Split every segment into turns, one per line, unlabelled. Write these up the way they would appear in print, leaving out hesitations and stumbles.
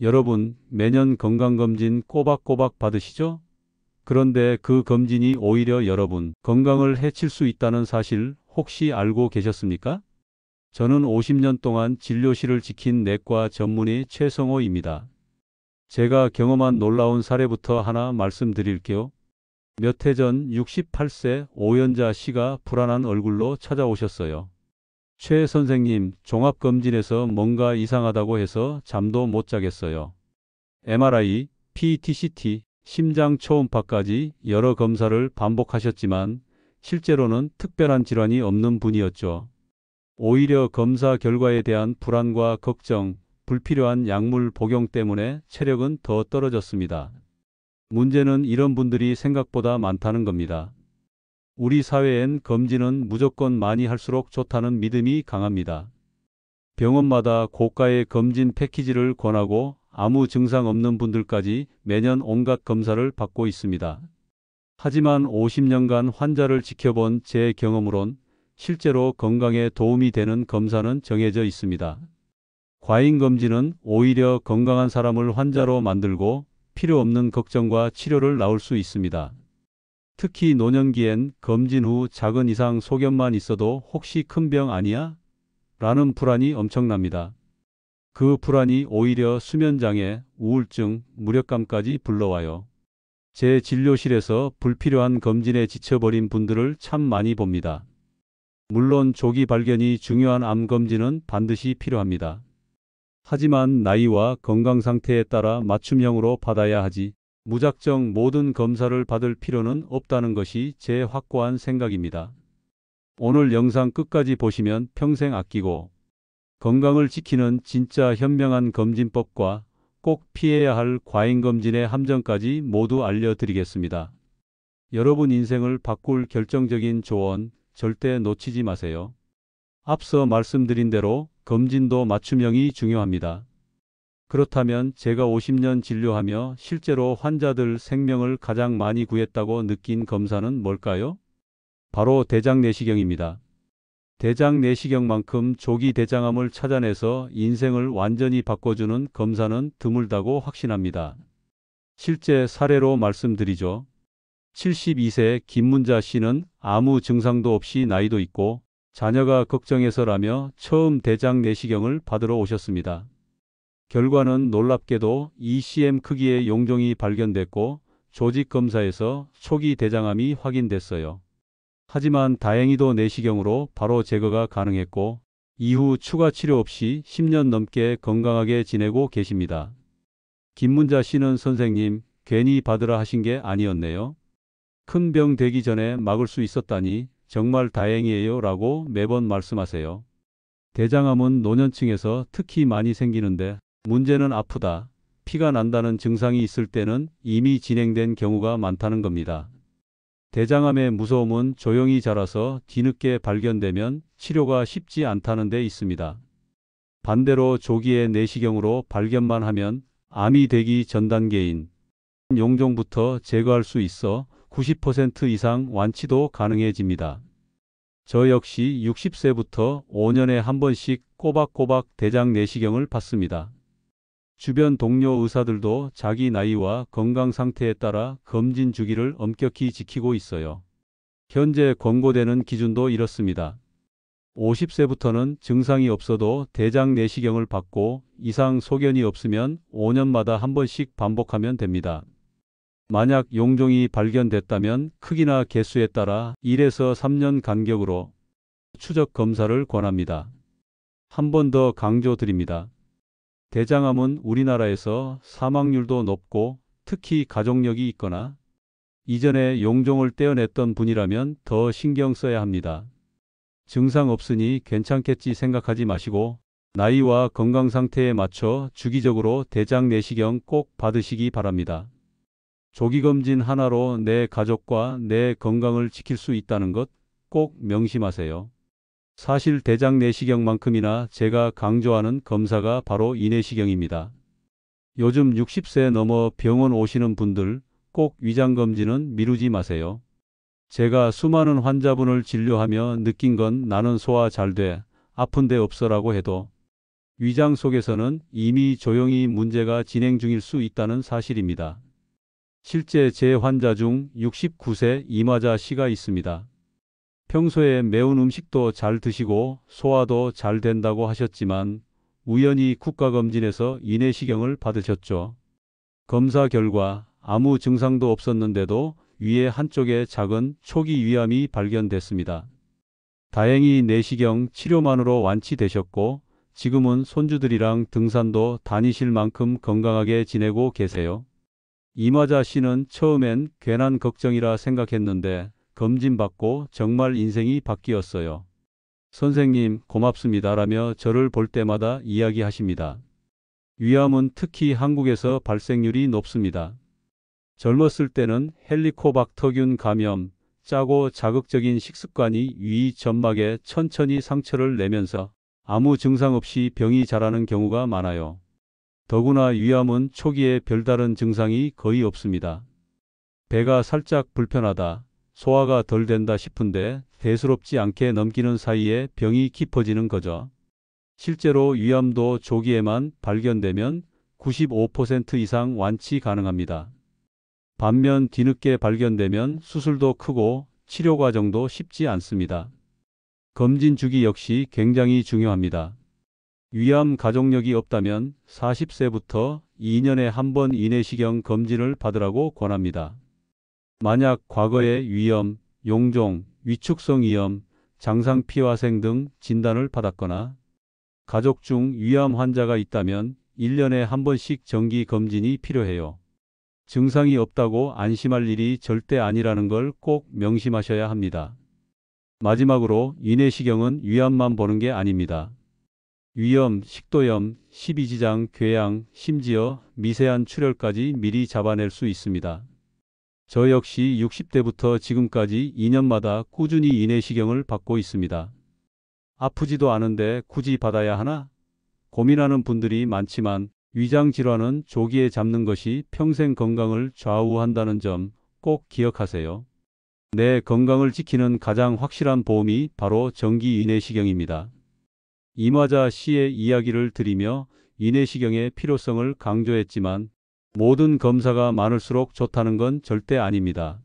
여러분, 매년 건강검진 꼬박꼬박 받으시죠? 그런데 그 검진이 오히려 여러분 건강을 해칠 수 있다는 사실 혹시 알고 계셨습니까? 저는 50년 동안 진료실을 지킨 내과 전문의 최성호입니다. 제가 경험한 놀라운 사례부터 하나 말씀드릴게요. 몇 해 전 68세 오연자 씨가 불안한 얼굴로 찾아오셨어요. 최 선생님, 종합검진에서 뭔가 이상하다고 해서 잠도 못 자겠어요. MRI, PET, CT, 심장 초음파까지 여러 검사를 반복하셨지만 실제로는 특별한 질환이 없는 분이었죠. 오히려 검사 결과에 대한 불안과 걱정, 불필요한 약물 복용 때문에 체력은 더 떨어졌습니다. 문제는 이런 분들이 생각보다 많다는 겁니다. 우리 사회엔 검진은 무조건 많이 할수록 좋다는 믿음이 강합니다. 병원마다 고가의 검진 패키지를 권하고 아무 증상 없는 분들까지 매년 온갖 검사를 받고 있습니다. 하지만 50년간 환자를 지켜본 제 경험으론 실제로 건강에 도움이 되는 검사는 정해져 있습니다. 과잉 검진은 오히려 건강한 사람을 환자로 만들고 필요 없는 걱정과 치료를 낳을 수 있습니다. 특히 노년기엔 검진 후 작은 이상 소견만 있어도 혹시 큰 병 아니야? 라는 불안이 엄청납니다. 그 불안이 오히려 수면장애, 우울증, 무력감까지 불러와요. 제 진료실에서 불필요한 검진에 지쳐버린 분들을 참 많이 봅니다. 물론 조기 발견이 중요한 암 검진은 반드시 필요합니다. 하지만 나이와 건강 상태에 따라 맞춤형으로 받아야 하지 무작정 모든 검사를 받을 필요는 없다는 것이 제 확고한 생각입니다. 오늘 영상 끝까지 보시면 평생 아끼고 건강을 지키는 진짜 현명한 검진법과 꼭 피해야 할 과잉검진의 함정까지 모두 알려드리겠습니다. 여러분 인생을 바꿀 결정적인 조언 절대 놓치지 마세요. 앞서 말씀드린 대로 검진도 맞춤형이 중요합니다. 그렇다면 제가 50년 진료하며 실제로 환자들 생명을 가장 많이 구했다고 느낀 검사는 뭘까요? 바로 대장 내시경입니다. 대장 내시경만큼 조기 대장암을 찾아내서 인생을 완전히 바꿔주는 검사는 드물다고 확신합니다. 실제 사례로 말씀드리죠. 72세 김문자 씨는 아무 증상도 없이 나이도 있고 자녀가 걱정해서라며 처음 대장 내시경을 받으러 오셨습니다. 결과는 놀랍게도 ECM 크기의 용종이 발견됐고 조직 검사에서 초기 대장암이 확인됐어요. 하지만 다행히도 내시경으로 바로 제거가 가능했고 이후 추가 치료 없이 10년 넘게 건강하게 지내고 계십니다. 김문자 씨는 선생님, 괜히 받으라 하신 게 아니었네요. 큰 병 되기 전에 막을 수 있었다니 정말 다행이에요 라고 매번 말씀하세요. 대장암은 노년층에서 특히 많이 생기는데 문제는 아프다, 피가 난다는 증상이 있을 때는 이미 진행된 경우가 많다는 겁니다. 대장암의 무서움은 조용히 자라서 뒤늦게 발견되면 치료가 쉽지 않다는 데 있습니다. 반대로 조기에 내시경으로 발견만 하면 암이 되기 전 단계인 용종부터 제거할 수 있어 90% 이상 완치도 가능해집니다. 저 역시 60세부터 5년에 한 번씩 꼬박꼬박 대장 내시경을 받습니다. 주변 동료 의사들도 자기 나이와 건강 상태에 따라 검진 주기를 엄격히 지키고 있어요. 현재 권고되는 기준도 이렇습니다. 50세부터는 증상이 없어도 대장 내시경을 받고 이상 소견이 없으면 5년마다 한 번씩 반복하면 됩니다. 만약 용종이 발견됐다면 크기나 개수에 따라 1에서 3년 간격으로 추적 검사를 권합니다. 한 번 더 강조드립니다. 대장암은 우리나라에서 사망률도 높고 특히 가족력이 있거나 이전에 용종을 떼어냈던 분이라면 더 신경 써야 합니다. 증상 없으니 괜찮겠지 생각하지 마시고 나이와 건강 상태에 맞춰 주기적으로 대장 내시경 꼭 받으시기 바랍니다. 조기검진 하나로 내 가족과 내 건강을 지킬 수 있다는 것 꼭 명심하세요. 사실 대장 내시경만큼이나 제가 강조하는 검사가 바로 이내시경입니다. 요즘 60세 넘어 병원 오시는 분들 꼭 위장검진은 미루지 마세요. 제가 수많은 환자분을 진료하며 느낀 건 나는 소화 잘 돼, 아픈 데 없어라고 해도 위장 속에서는 이미 조용히 문제가 진행 중일 수 있다는 사실입니다. 실제 제 환자 중 69세 이마자 씨가 있습니다. 평소에 매운 음식도 잘 드시고 소화도 잘 된다고 하셨지만 우연히 국가검진에서 인내시경을 받으셨죠. 검사 결과 아무 증상도 없었는데도 위의 한쪽에 작은 초기 위암이 발견됐습니다. 다행히 내시경 치료만으로 완치되셨고 지금은 손주들이랑 등산도 다니실 만큼 건강하게 지내고 계세요. 이마자 씨는 처음엔 괜한 걱정이라 생각했는데 검진받고 정말 인생이 바뀌었어요. 선생님 고맙습니다라며 저를 볼 때마다 이야기하십니다. 위암은 특히 한국에서 발생률이 높습니다. 젊었을 때는 헬리코박터균 감염, 짜고 자극적인 식습관이 위 점막에 천천히 상처를 내면서 아무 증상 없이 병이 자라는 경우가 많아요. 더구나 위암은 초기에 별다른 증상이 거의 없습니다. 배가 살짝 불편하다, 소화가 덜 된다 싶은데 대수롭지 않게 넘기는 사이에 병이 깊어지는 거죠. 실제로 위암도 조기에만 발견되면 95% 이상 완치 가능합니다. 반면 뒤늦게 발견되면 수술도 크고 치료 과정도 쉽지 않습니다. 검진 주기 역시 굉장히 중요합니다. 위암 가족력이 없다면 40세부터 2년에 한 번 인내시경 검진을 받으라고 권합니다. 만약 과거에 위염, 용종, 위축성 위염, 장상피화생 등 진단을 받았거나 가족 중 위암 환자가 있다면 1년에 한 번씩 정기 검진이 필요해요. 증상이 없다고 안심할 일이 절대 아니라는 걸 꼭 명심하셔야 합니다. 마지막으로 인내시경은 위암만 보는 게 아닙니다. 위염, 식도염, 십이지장, 궤양, 심지어 미세한 출혈까지 미리 잡아낼 수 있습니다. 저 역시 60대부터 지금까지 2년마다 꾸준히 인내시경을 받고 있습니다. 아프지도 않은데 굳이 받아야 하나? 고민하는 분들이 많지만 위장 질환은 조기에 잡는 것이 평생 건강을 좌우한다는 점 꼭 기억하세요. 내 건강을 지키는 가장 확실한 보험이 바로 정기 인내시경입니다. 이마자 씨의 이야기를 들으며 인내시경의 필요성을 강조했지만 모든 검사가 많을수록 좋다는 건 절대 아닙니다.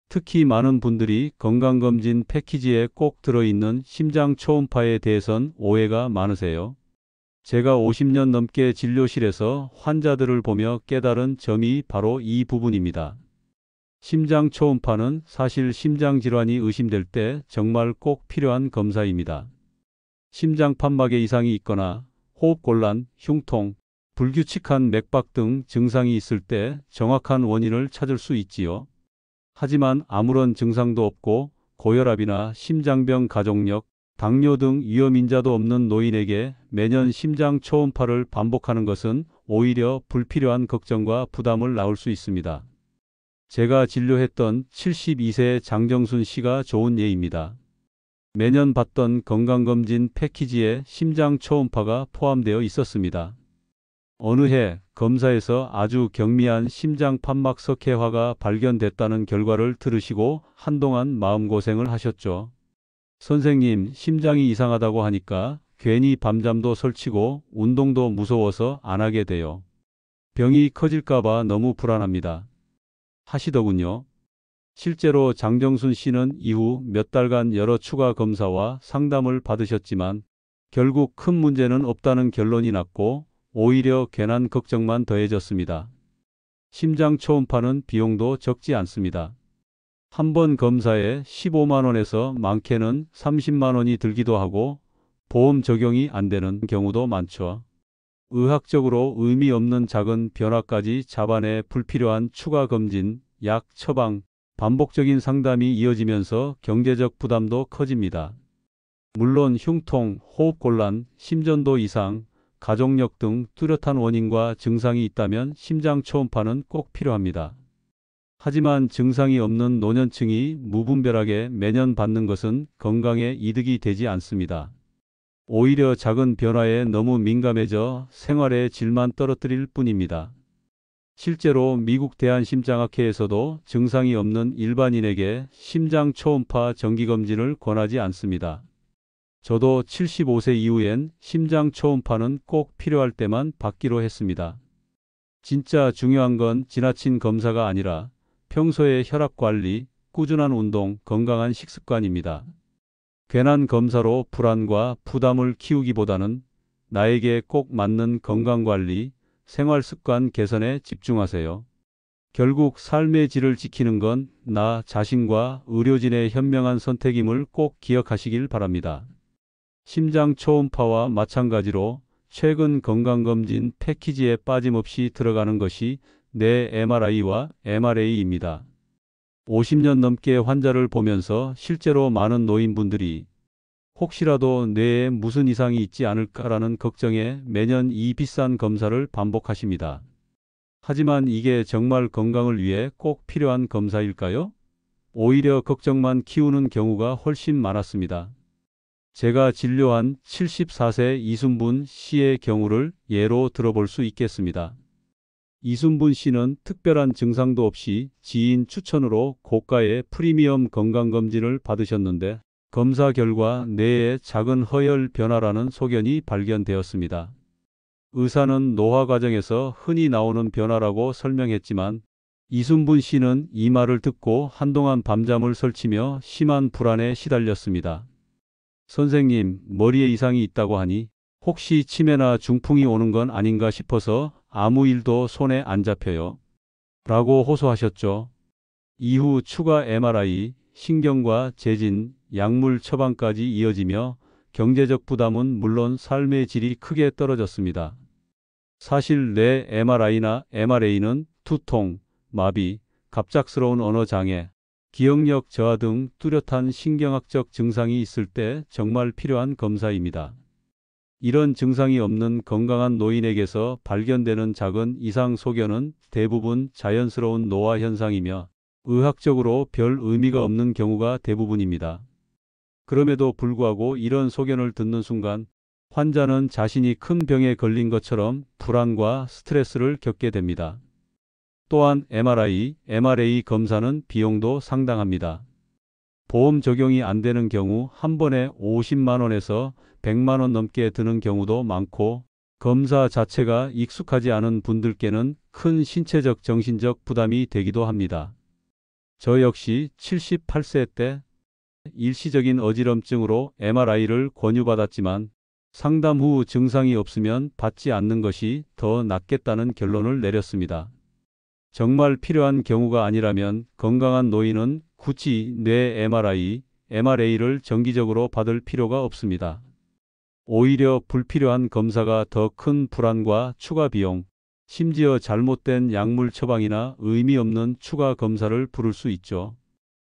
특히 많은 분들이 건강검진 패키지에 꼭 들어있는 심장 초음파에 대해선 오해가 많으세요. 제가 50년 넘게 진료실에서 환자들을 보며 깨달은 점이 바로 이 부분입니다. 심장 초음파는 사실 심장질환이 의심될 때 정말 꼭 필요한 검사입니다. 심장 판막에 이상이 있거나 호흡곤란, 흉통, 불규칙한 맥박 등 증상이 있을 때 정확한 원인을 찾을 수 있지요. 하지만 아무런 증상도 없고 고혈압이나 심장병 가족력, 당뇨 등 위험인자도 없는 노인에게 매년 심장 초음파를 반복하는 것은 오히려 불필요한 걱정과 부담을 낳을 수 있습니다. 제가 진료했던 72세 장정순 씨가 좋은 예입니다. 매년 받던 건강검진 패키지에 심장 초음파가 포함되어 있었습니다. 어느 해 검사에서 아주 경미한 심장 판막 석회화가 발견됐다는 결과를 들으시고 한동안 마음고생을 하셨죠. 선생님, 심장이 이상하다고 하니까 괜히 밤잠도 설치고 운동도 무서워서 안 하게 돼요. 병이 커질까봐 너무 불안합니다. 하시더군요. 실제로 장정순 씨는 이후 몇 달간 여러 추가 검사와 상담을 받으셨지만 결국 큰 문제는 없다는 결론이 났고 오히려 괜한 걱정만 더해졌습니다. 심장 초음파는 비용도 적지 않습니다. 한 번 검사에 15만 원에서 많게는 30만 원이 들기도 하고 보험 적용이 안 되는 경우도 많죠. 의학적으로 의미 없는 작은 변화까지 잡아내 불필요한 추가 검진, 약 처방, 반복적인 상담이 이어지면서 경제적 부담도 커집니다. 물론 흉통, 호흡곤란, 심전도 이상, 가족력 등 뚜렷한 원인과 증상이 있다면 심장 초음파는 꼭 필요합니다. 하지만 증상이 없는 노년층이 무분별하게 매년 받는 것은 건강에 이득이 되지 않습니다. 오히려 작은 변화에 너무 민감해져 생활의 질만 떨어뜨릴 뿐입니다. 실제로 미국 대한심장학회에서도 증상이 없는 일반인에게 심장 초음파 정기검진을 권하지 않습니다. 저도 75세 이후엔 심장 초음파는 꼭 필요할 때만 받기로 했습니다. 진짜 중요한 건 지나친 검사가 아니라 평소의 혈압 관리, 꾸준한 운동, 건강한 식습관입니다. 괜한 검사로 불안과 부담을 키우기보다는 나에게 꼭 맞는 건강관리, 생활습관 개선에 집중하세요. 결국 삶의 질을 지키는 건 나 자신과 의료진의 현명한 선택임을 꼭 기억하시길 바랍니다. 심장 초음파와 마찬가지로 최근 건강검진 패키지에 빠짐없이 들어가는 것이 뇌 MRI와 MRA입니다. 50년 넘게 환자를 보면서 실제로 많은 노인분들이 혹시라도 뇌에 무슨 이상이 있지 않을까라는 걱정에 매년 이 비싼 검사를 반복하십니다. 하지만 이게 정말 건강을 위해 꼭 필요한 검사일까요? 오히려 걱정만 키우는 경우가 훨씬 많았습니다. 제가 진료한 74세 이순분 씨의 경우를 예로 들어볼 수 있겠습니다. 이순분 씨는 특별한 증상도 없이 지인 추천으로 고가의 프리미엄 건강검진을 받으셨는데 검사 결과 뇌에 작은 허혈 변화라는 소견이 발견되었습니다. 의사는 노화 과정에서 흔히 나오는 변화라고 설명했지만 이순분 씨는 이 말을 듣고 한동안 밤잠을 설치며 심한 불안에 시달렸습니다. 선생님, 머리에 이상이 있다고 하니 혹시 치매나 중풍이 오는 건 아닌가 싶어서 아무 일도 손에 안 잡혀요. 라고 호소하셨죠. 이후 추가 MRI, 신경과 재진, 약물 처방까지 이어지며 경제적 부담은 물론 삶의 질이 크게 떨어졌습니다. 사실 뇌 MRI나 MRA는 두통, 마비, 갑작스러운 언어 장애, 기억력 저하 등 뚜렷한 신경학적 증상이 있을 때 정말 필요한 검사입니다. 이런 증상이 없는 건강한 노인에게서 발견되는 작은 이상 소견은 대부분 자연스러운 노화 현상이며 의학적으로 별 의미가 없는 경우가 대부분입니다. 그럼에도 불구하고 이런 소견을 듣는 순간 환자는 자신이 큰 병에 걸린 것처럼 불안과 스트레스를 겪게 됩니다. 또한 MRI, MRA 검사는 비용도 상당합니다. 보험 적용이 안 되는 경우 한 번에 50만 원에서 100만 원 넘게 드는 경우도 많고 검사 자체가 익숙하지 않은 분들께는 큰 신체적 정신적 부담이 되기도 합니다. 저 역시 78세 때 일시적인 어지럼증으로 MRI를 권유받았지만 상담 후 증상이 없으면 받지 않는 것이 더 낫겠다는 결론을 내렸습니다. 정말 필요한 경우가 아니라면 건강한 노인은 굳이 뇌 MRI, MRA를 정기적으로 받을 필요가 없습니다. 오히려 불필요한 검사가 더 큰 불안과 추가 비용, 심지어 잘못된 약물 처방이나 의미 없는 추가 검사를 부를 수 있죠.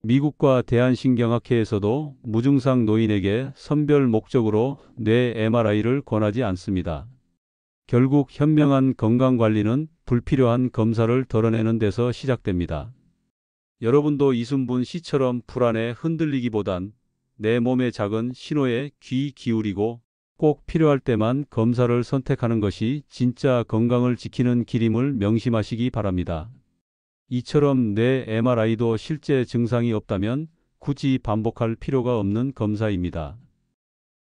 미국과 대한신경학회에서도 무증상 노인에게 선별 목적으로 뇌 MRI를 권하지 않습니다. 결국 현명한 건강관리는 불필요한 검사를 덜어내는 데서 시작됩니다. 여러분도 이순분 씨처럼 불안에 흔들리기보단 내 몸의 작은 신호에 귀 기울이고 꼭 필요할 때만 검사를 선택하는 것이 진짜 건강을 지키는 길임을 명심하시기 바랍니다. 이처럼 뇌 MRI도 실제 증상이 없다면 굳이 반복할 필요가 없는 검사입니다.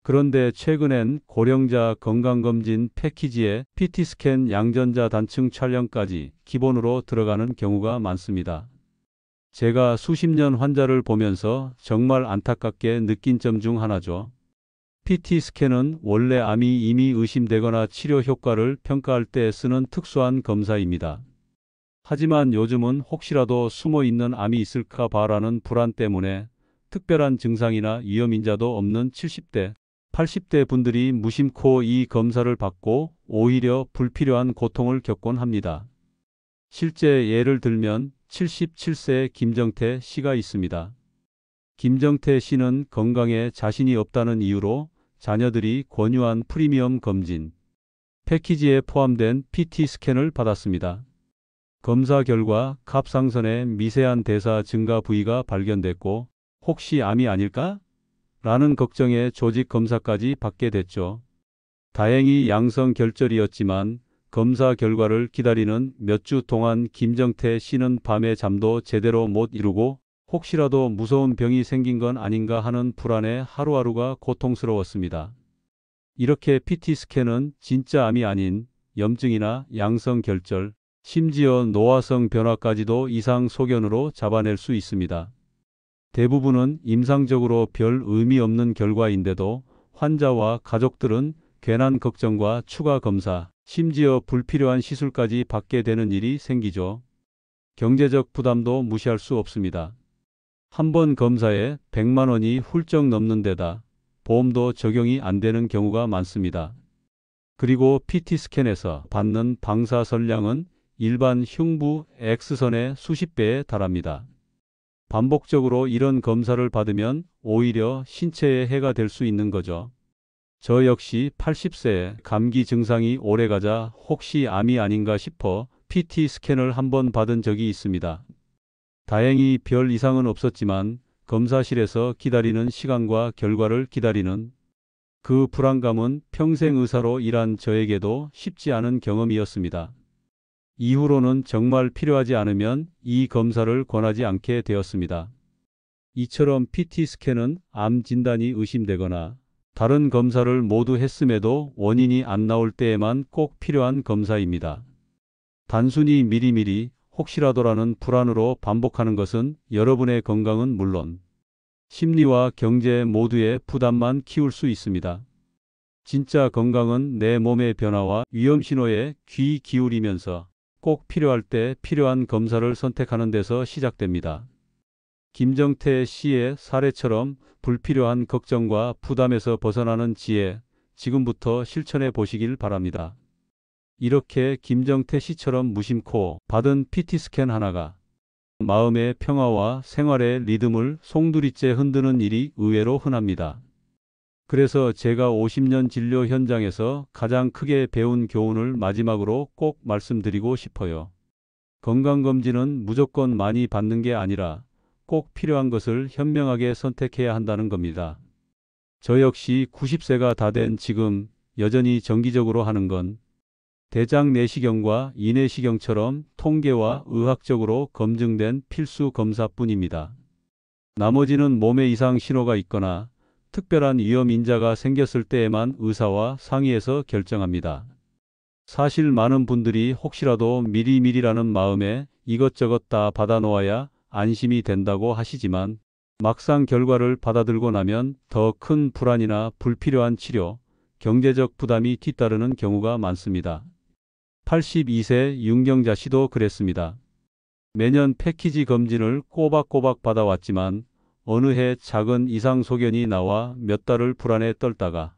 그런데 최근엔 고령자 건강검진 패키지에 PT스캔 양전자 단층 촬영까지 기본으로 들어가는 경우가 많습니다. 제가 수십 년 환자를 보면서 정말 안타깝게 느낀 점 중 하나죠. PT스캔은 원래 암이 이미 의심되거나 치료 효과를 평가할 때 쓰는 특수한 검사입니다. 하지만 요즘은 혹시라도 숨어있는 암이 있을까 봐라는 불안 때문에 특별한 증상이나 위험인자도 없는 70대, 80대 분들이 무심코 이 검사를 받고 오히려 불필요한 고통을 겪곤 합니다. 실제 예를 들면 77세 김정태 씨가 있습니다. 김정태 씨는 건강에 자신이 없다는 이유로 자녀들이 권유한 프리미엄 검진 패키지에 포함된 PT 스캔을 받았습니다. 검사 결과 갑상선의 미세한 대사 증가 부위가 발견됐고 혹시 암이 아닐까? 라는 걱정에 조직 검사까지 받게 됐죠. 다행히 양성 결절이었지만 검사 결과를 기다리는 몇 주 동안 김정태 씨는 밤에 잠도 제대로 못 이루고 혹시라도 무서운 병이 생긴 건 아닌가 하는 불안에 하루하루가 고통스러웠습니다. 이렇게 PT 스캔은 진짜 암이 아닌 염증이나 양성 결절, 심지어 노화성 변화까지도 이상 소견으로 잡아낼 수 있습니다. 대부분은 임상적으로 별 의미 없는 결과인데도 환자와 가족들은 괜한 걱정과 추가 검사, 심지어 불필요한 시술까지 받게 되는 일이 생기죠. 경제적 부담도 무시할 수 없습니다. 한 번 검사에 100만 원이 훌쩍 넘는 데다 보험도 적용이 안 되는 경우가 많습니다. 그리고 PT 스캔에서 받는 방사선량은 일반 흉부 X선의 수십 배에 달합니다. 반복적으로 이런 검사를 받으면 오히려 신체에 해가 될 수 있는 거죠. 저 역시 80세에 감기 증상이 오래가자 혹시 암이 아닌가 싶어 PT 스캔을 한번 받은 적이 있습니다. 다행히 별 이상은 없었지만 검사실에서 기다리는 시간과 결과를 기다리는 그 불안감은 평생 의사로 일한 저에게도 쉽지 않은 경험이었습니다. 이후로는 정말 필요하지 않으면 이 검사를 권하지 않게 되었습니다. 이처럼 PT 스캔은 암 진단이 의심되거나 다른 검사를 모두 했음에도 원인이 안 나올 때에만 꼭 필요한 검사입니다. 단순히 미리미리 혹시라도라는 불안으로 반복하는 것은 여러분의 건강은 물론 심리와 경제 모두의 부담만 키울 수 있습니다. 진짜 건강은 내 몸의 변화와 위험 신호에 귀 기울이면서 꼭 필요할 때 필요한 검사를 선택하는 데서 시작됩니다. 김정태 씨의 사례처럼 불필요한 걱정과 부담에서 벗어나는 지혜, 지금부터 실천해 보시길 바랍니다. 이렇게 김정태 씨처럼 무심코 받은 PT 스캔 하나가 마음의 평화와 생활의 리듬을 송두리째 흔드는 일이 의외로 흔합니다. 그래서 제가 50년 진료 현장에서 가장 크게 배운 교훈을 마지막으로 꼭 말씀드리고 싶어요. 건강검진은 무조건 많이 받는 게 아니라 꼭 필요한 것을 현명하게 선택해야 한다는 겁니다. 저 역시 90세가 다 된 지금 여전히 정기적으로 하는 건 대장 내시경과 이내시경처럼 통계와 의학적으로 검증된 필수 검사뿐입니다. 나머지는 몸에 이상 신호가 있거나 특별한 위험 인자가 생겼을 때에만 의사와 상의해서 결정합니다. 사실 많은 분들이 혹시라도 미리미리라는 마음에 이것저것 다 받아놓아야 안심이 된다고 하시지만 막상 결과를 받아들고 나면 더 큰 불안이나 불필요한 치료, 경제적 부담이 뒤따르는 경우가 많습니다. 82세 윤경자 씨도 그랬습니다. 매년 패키지 검진을 꼬박꼬박 받아왔지만 어느 해 작은 이상 소견이 나와 몇 달을 불안에 떨다가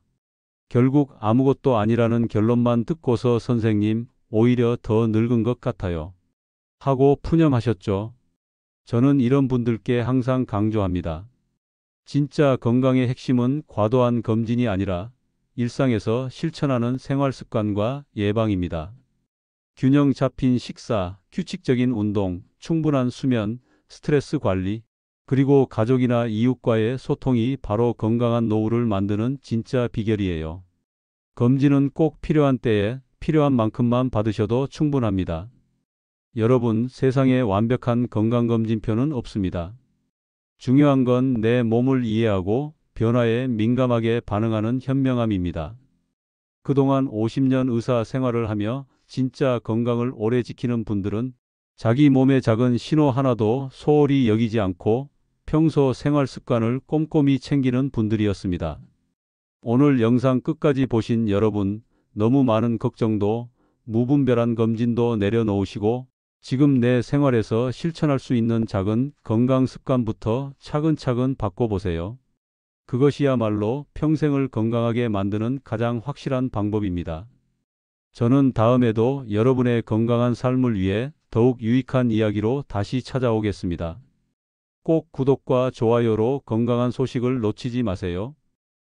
결국 아무것도 아니라는 결론만 듣고서 선생님, 오히려 더 늙은 것 같아요. 하고 푸념하셨죠. 저는 이런 분들께 항상 강조합니다. 진짜 건강의 핵심은 과도한 검진이 아니라 일상에서 실천하는 생활 습관과 예방입니다. 균형 잡힌 식사, 규칙적인 운동, 충분한 수면, 스트레스 관리, 그리고 가족이나 이웃과의 소통이 바로 건강한 노후를 만드는 진짜 비결이에요. 검진은 꼭 필요한 때에 필요한 만큼만 받으셔도 충분합니다. 여러분, 세상에 완벽한 건강검진표는 없습니다. 중요한 건 내 몸을 이해하고 변화에 민감하게 반응하는 현명함입니다. 그동안 50년 의사 생활을 하며 진짜 건강을 오래 지키는 분들은 자기 몸의 작은 신호 하나도 소홀히 여기지 않고 평소 생활 습관을 꼼꼼히 챙기는 분들이었습니다. 오늘 영상 끝까지 보신 여러분, 너무 많은 걱정도 무분별한 검진도 내려놓으시고 지금 내 생활에서 실천할 수 있는 작은 건강 습관부터 차근차근 바꿔보세요. 그것이야말로 평생을 건강하게 만드는 가장 확실한 방법입니다. 저는 다음에도 여러분의 건강한 삶을 위해 더욱 유익한 이야기로 다시 찾아오겠습니다. 꼭 구독과 좋아요로 건강한 소식을 놓치지 마세요.